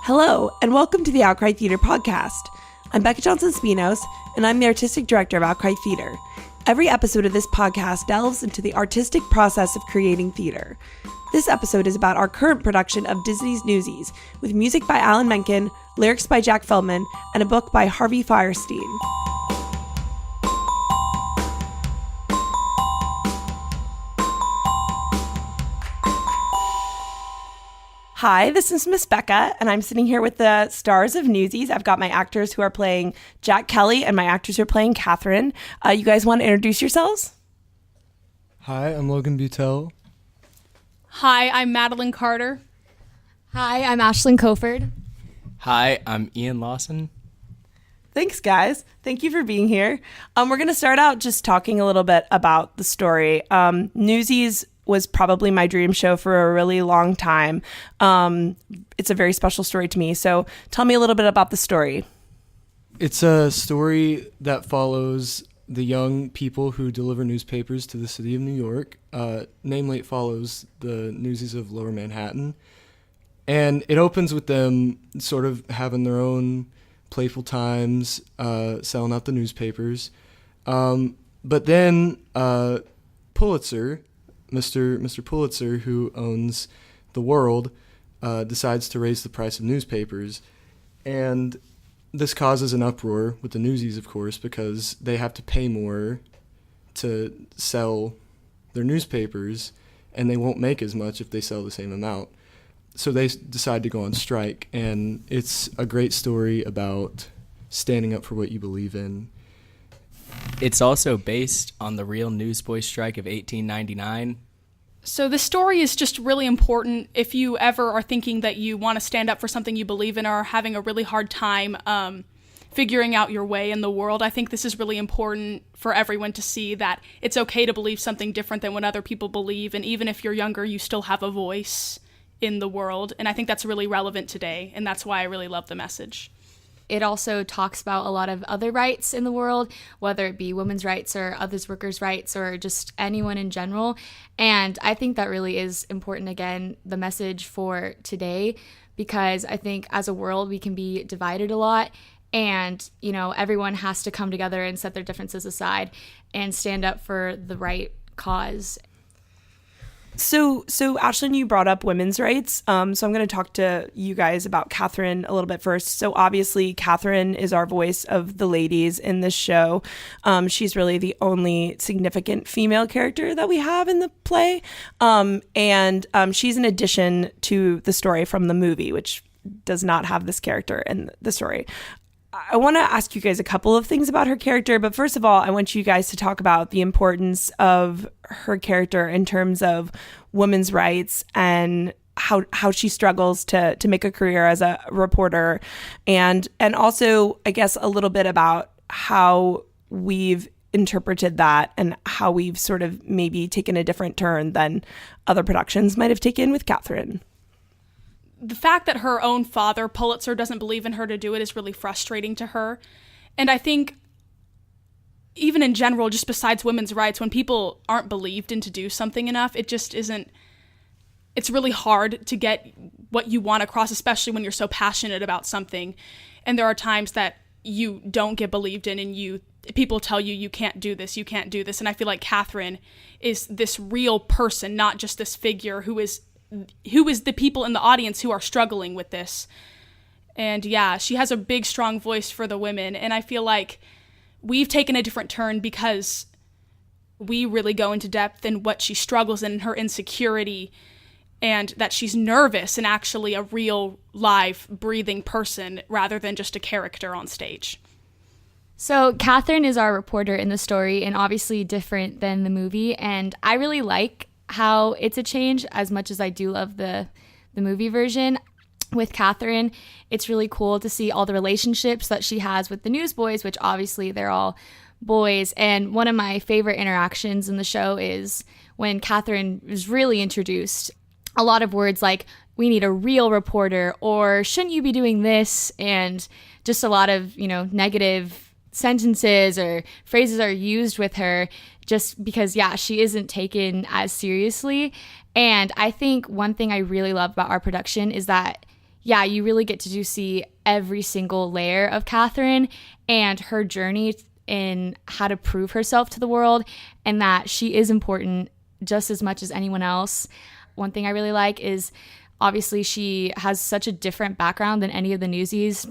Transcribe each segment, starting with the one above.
Hello, and welcome to the Outcry Theatre Podcast. I'm Becca Johnson-Spinos, and I'm the Artistic Director of Outcry Theatre. Every episode of this podcast delves into the artistic process of creating theatre. This episode is about our current production of Disney's Newsies, with music by Alan Menken, lyrics by Jack Feldman, and a book by Harvey Fierstein. Hi, this is Miss Becca, and I'm sitting here with the stars of Newsies. I've got my actors who are playing Jack Kelly and my actors who are playing Katherine. You guys want to introduce yourselves? Hi, I'm Logan Beutel. Hi, I'm Madeline Carter. Hi, I'm Ashlyn Coford. Hi, I'm Ian Lawson. Thanks, guys. Thank you for being here. We're going to start out just talking a little bit about the story. Newsies was probably my dream show for a really long time. It's a very special story to me. So tell me a little bit about the story. It's a story that follows the young people who deliver newspapers to the city of New York. Namely, it follows the Newsies of Lower Manhattan. And it opens with them sort of having their own playful times, selling out the newspapers. But then Pulitzer, Mr. Pulitzer, who owns the world, decides to raise the price of newspapers. And this causes an uproar with the Newsies, of course, because they have to pay more to sell their newspapers, and they won't make as much if they sell the same amount. So they decide to go on strike, and it's a great story about standing up for what you believe in. It's also based on the real newsboy strike of 1899. So the story is just really important if you ever are thinking that you want to stand up for something you believe in or are having a really hard time figuring out your way in the world. I think this is really important for everyone to see that it's okay to believe something different than what other people believe. And even if you're younger, you still have a voice in the world. And I think that's really relevant today. And that's why I really love the message. It also talks about a lot of other rights in the world, whether it be women's rights or others workers' rights or just anyone in general. And I think that really is important, again, the message for today, because I think as a world we can be divided a lot. And, you know, everyone has to come together and set their differences aside and stand up for the right cause. So Ashlyn, you brought up women's rights. So I'm going to talk to you guys about Katherine a little bit first. So obviously, Katherine is our voice of the ladies in this show. She's really the only significant female character that we have in the play. And she's an addition to the story from the movie, which does not have this character in the story. I want to ask you guys a couple of things about her character, but first of all, I want you guys to talk about the importance of her character in terms of women's rights and how she struggles to make a career as a reporter, and also, I guess, a little bit about how we've interpreted that and how we've sort of maybe taken a different turn than other productions might have taken with Katherine. The fact that her own father, Pulitzer, doesn't believe in her to do it is really frustrating to her. And I think even in general, just besides women's rights, when people aren't believed in to do something enough, it just isn't, it's really hard to get what you want across, especially when you're so passionate about something. And there are times that you don't get believed in and people tell you, you can't do this, you can't do this. And I feel like Katherine is this real person, not just this figure who is the people in the audience who are struggling with this. And yeah, she has a big, strong voice for the women. And I feel like we've taken a different turn because we really go into depth in what she struggles in, her insecurity, and that she's nervous and actually a real, live, breathing person rather than just a character on stage. So Katherine is our reporter in the story and obviously different than the movie. And I really like how it's a change as much as I do love the movie version. With Katherine, it's really cool to see all the relationships that she has with the newsboys, which obviously they're all boys. And one of my favorite interactions in the show is when Katherine is really introduced. A lot of words like, we need a real reporter, or shouldn't you be doing this? And just a lot of, negative sentences or phrases are used with her just because, she isn't taken as seriously. And I think one thing I really love about our production is that, yeah, you really get to see every single layer of Katherine and her journey in how to prove herself to the world, and that she is important just as much as anyone else. One thing I really like is obviously she has such a different background than any of the Newsies,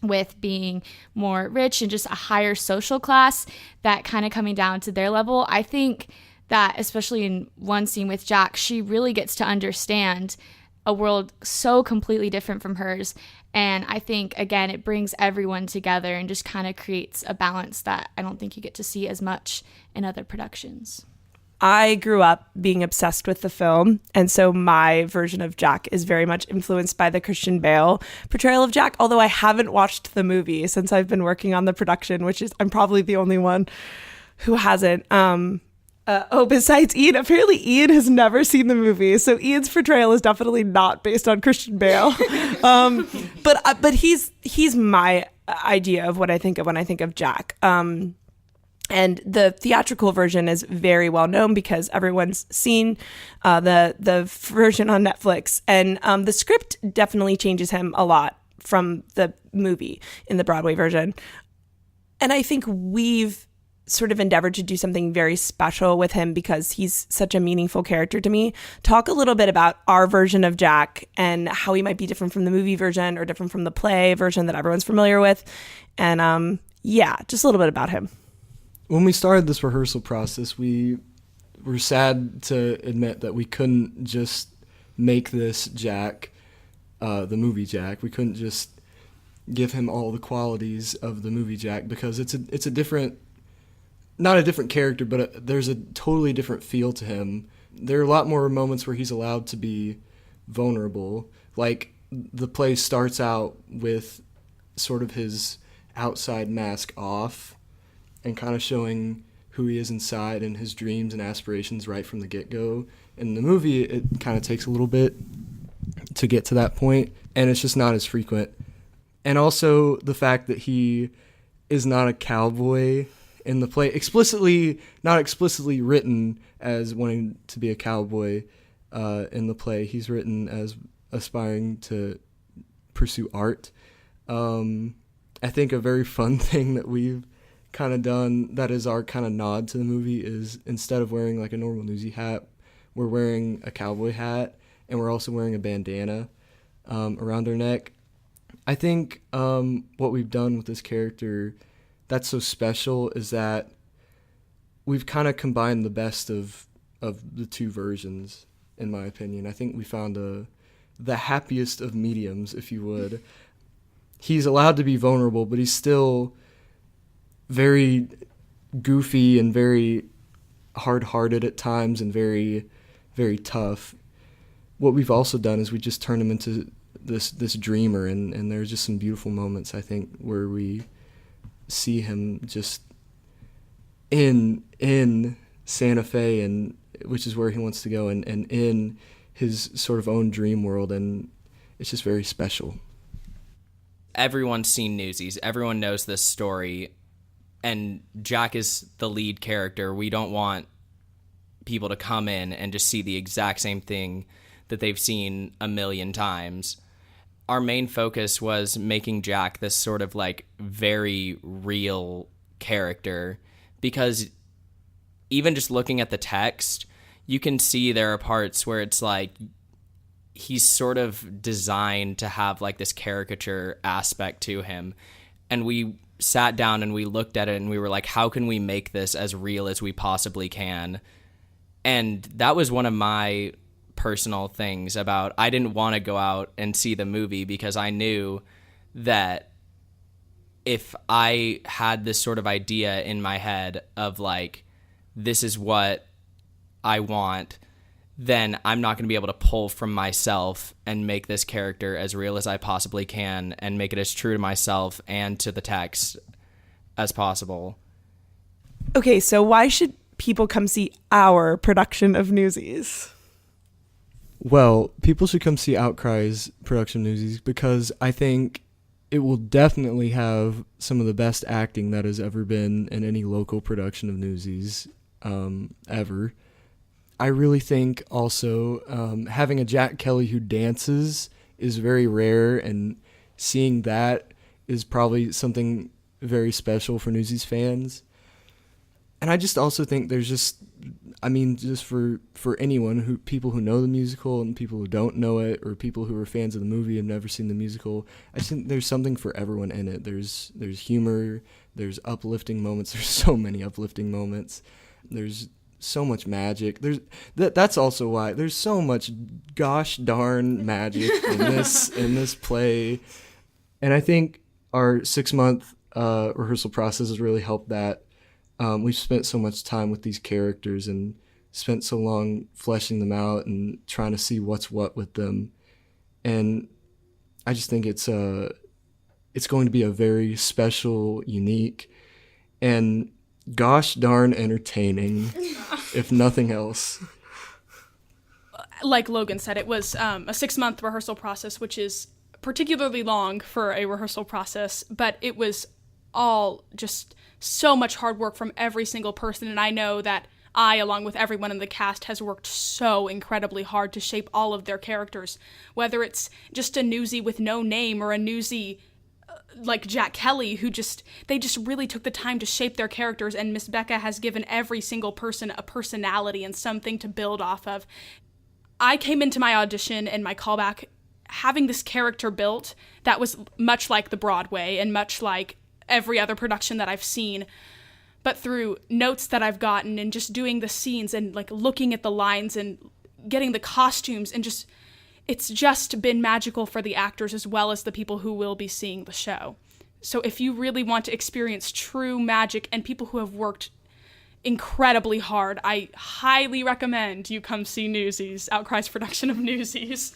with being more rich and just a higher social class, that kind of coming down to their level. I think that especially in one scene with Jack, she really gets to understand a world so completely different from hers. And I think, again, it brings everyone together and just kind of creates a balance that I don't think you get to see as much in other productions. I grew up being obsessed with the film, and so my version of Jack is very much influenced by the Christian Bale portrayal of Jack, although I haven't watched the movie since I've been working on the production, which is, I'm probably the only one who hasn't. Besides Ian, apparently Ian has never seen the movie, so Ian's portrayal is definitely not based on Christian Bale. But he's my idea of what I think of when I think of Jack. And the theatrical version is very well known because everyone's seen the version on Netflix, and the script definitely changes him a lot from the movie in the Broadway version. And I think we've sort of endeavored to do something very special with him because he's such a meaningful character to me. Talk a little bit about our version of Jack and how he might be different from the movie version or different from the play version that everyone's familiar with. And just a little bit about him. When we started this rehearsal process, we were sad to admit that we couldn't just make this Jack, the movie Jack. We couldn't just give him all the qualities of the movie Jack because it's a different, not a different character, but there's a totally different feel to him. There are a lot more moments where he's allowed to be vulnerable. Like, the play starts out with sort of his outside mask off and kind of showing who he is inside and his dreams and aspirations right from the get-go. In the movie, it kind of takes a little bit to get to that point, and it's just not as frequent. And also the fact that he is not a cowboy in the play, not explicitly written as wanting to be a cowboy in the play. He's written as aspiring to pursue art. I think a very fun thing that we've kind of done that is our kind of nod to the movie is instead of wearing like a normal newsie hat, we're wearing a cowboy hat, and we're also wearing a bandana around our neck. I think what we've done with this character that's so special is that we've kind of combined the best of the two versions, in my opinion. I think we found the happiest of mediums, if you would. He's allowed to be vulnerable, but he's still very goofy and very hard-hearted at times and very, very tough. What we've also done is we just turned him into this dreamer, and there's just some beautiful moments, I think, where we see him just in Santa Fe, and which is where he wants to go, and in his sort of own dream world, and it's just very special. Everyone's seen Newsies. Everyone knows this story, and Jack is the lead character. We don't want people to come in and just see the exact same thing that they've seen a million times. Our main focus was making Jack this sort of like very real character, because even just looking at the text, you can see there are parts where it's like he's sort of designed to have like this caricature aspect to him. And we sat down and we looked at it and we were like, how can we make this as real as we possibly can? And that was one of my personal things about, I didn't want to go out and see the movie because I knew that if I had this sort of idea in my head of like, this is what I want, then I'm not going to be able to pull from myself and make this character as real as I possibly can and make it as true to myself and to the text as possible. Okay, so why should people come see our production of Newsies? Well, people should come see Outcry's production of Newsies because I think it will definitely have some of the best acting that has ever been in any local production of Newsies ever. I really think also having a Jack Kelly who dances is very rare, and seeing that is probably something very special for Newsies fans. And I just also think there's just for anyone people who know the musical and people who don't know it, or people who are fans of the movie and have never seen the musical, I think there's something for everyone in it. There's humor, there's uplifting moments. There's so many uplifting moments. There's so much magic. That's also why there's so much gosh darn magic in this play. And I think our 6-month rehearsal process has really helped that. We've spent so much time with these characters and spent so long fleshing them out and trying to see what's what with them. And I just think it's going to be a very special, unique, and gosh darn entertaining, if nothing else. Like Logan said, it was a 6-month rehearsal process, which is particularly long for a rehearsal process, but it was all just so much hard work from every single person. And I know that I, along with everyone in the cast, has worked so incredibly hard to shape all of their characters, whether it's just a newsie with no name or a newsie like Jack Kelly, they just really took the time to shape their characters, and Miss Becca has given every single person a personality and something to build off of. I came into my audition and my callback having this character built that was much like the Broadway and much like every other production that I've seen, but through notes that I've gotten and just doing the scenes and like looking at the lines and getting the costumes, and it's just been magical for the actors as well as the people who will be seeing the show. So if you really want to experience true magic and people who have worked incredibly hard, I highly recommend you come see Newsies, Outcry's production of Newsies.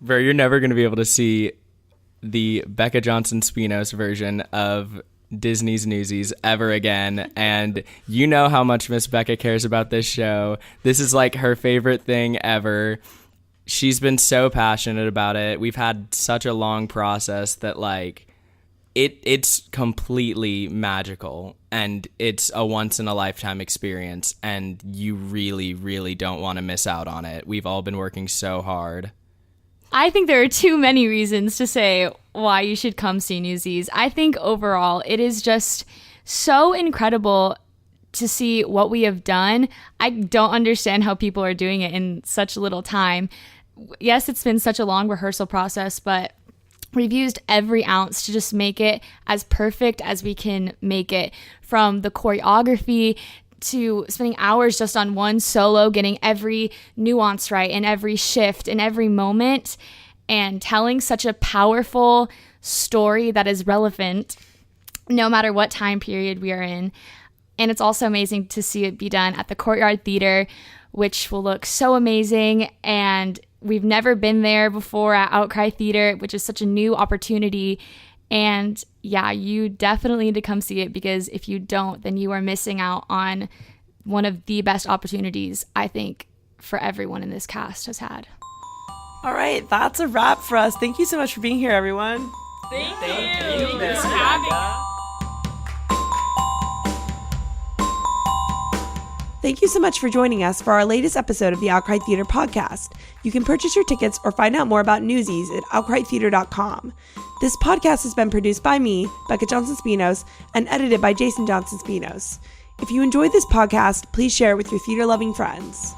Bro, you're never going to be able to see the Becca Johnson-Spinos version of Disney's Newsies ever again, and you know how much Miss Becca cares about this show. This is like her favorite thing ever. She's been so passionate about it. We've had such a long process that like it's completely magical, and it's a once in a lifetime experience, and you really, really don't want to miss out on it. We've all been working so hard. I think there are too many reasons to say why you should come see Newsies. I think overall it is just so incredible to see what we have done. I don't understand how people are doing it in such little time. Yes, it's been such a long rehearsal process, but we've used every ounce to just make it as perfect as we can make it, from the choreography to spending hours just on one solo, getting every nuance right and every shift and every moment, and telling such a powerful story that is relevant no matter what time period we are in. And it's also amazing to see it be done at the Courtyard Theater, which will look so amazing. And we've never been there before at Outcry Theatre, which is such a new opportunity. And yeah, you definitely need to come see it, because if you don't, then you are missing out on one of the best opportunities I think for everyone in this cast has had. All right, that's a wrap for us. Thank you so much for being here, everyone. Thank you for having us. Thank you so much for joining us for our latest episode of the Outcry Theatre Podcast. You can purchase your tickets or find out more about Newsies at outcrytheatre.com. This podcast has been produced by me, Becca Johnson-Spinos, and edited by Jason Johnson-Spinos. If you enjoyed this podcast, please share it with your theater-loving friends.